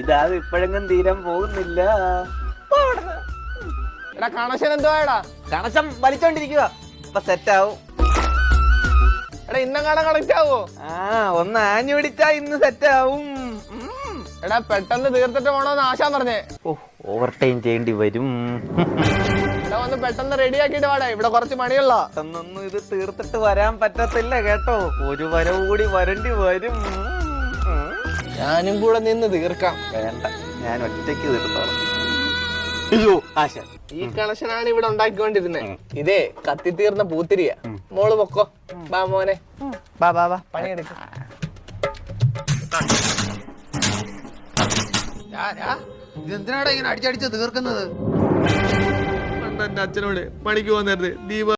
ഇതാത് ഇപ്പോഴെങ്ങും തീരാൻ പോകുന്നില്ല. എടാ കണക്ഷൻ എന്തുവാടാ? കണക്ഷൻ വലിച്ചോണ്ടിരിക്കുക. ഇപ്പൊ സെറ്റ് ആവും. എടാ ഇന്നെങ്ങാണ കണക്ട് ആവോ? ഒന്ന് ആഞ്ഞു പിടിച്ചാ ഇന്ന് സെറ്റ് ആവും. എടാ പെട്ടെന്ന് തീർത്തിട്ട് പോണോന്ന് ആശാൻ പറഞ്ഞേ. ഓവർ ടൈം ചെയ്യേണ്ടി വരും. എടാ വന്ന് പെട്ടെന്ന് റെഡി ആക്കിട്ട് വാടാ, ഇവിടെ കുറച്ച് പണിയുള്ള. പെട്ടെന്നൊന്നും ഇത് തീർത്തിട്ട് വരാൻ പറ്റത്തില്ല കേട്ടോ. ഒരു വരവ് കൂടി വരേണ്ടി വരും. ഞാനും കൂടെ നിന്ന് തീർക്കാം. വേണ്ട, ഞാൻ ഒറ്റയ്ക്ക് തീർത്തോളാം. അയ്യോ ആശാൻ, ഈ കണക്ഷനാണ് ഇവിടെ ഉണ്ടാക്കിക്കൊണ്ടിരുന്നത്. ഇതേ കത്തി തീർന്ന പൂത്തിരിയ. മോള് പൊക്കോ. ബാ മോനെ, ബാ ബാ ബാ പണിയെടുക്ക. ഇതെന്തിനാടാ ഇങ്ങനെ അടിച്ചടിച്ച് തീർക്കുന്നത്? എന്റെ അച്ഛനോട് പണിക്ക് പോകാൻ നേരത്തെ ദീപ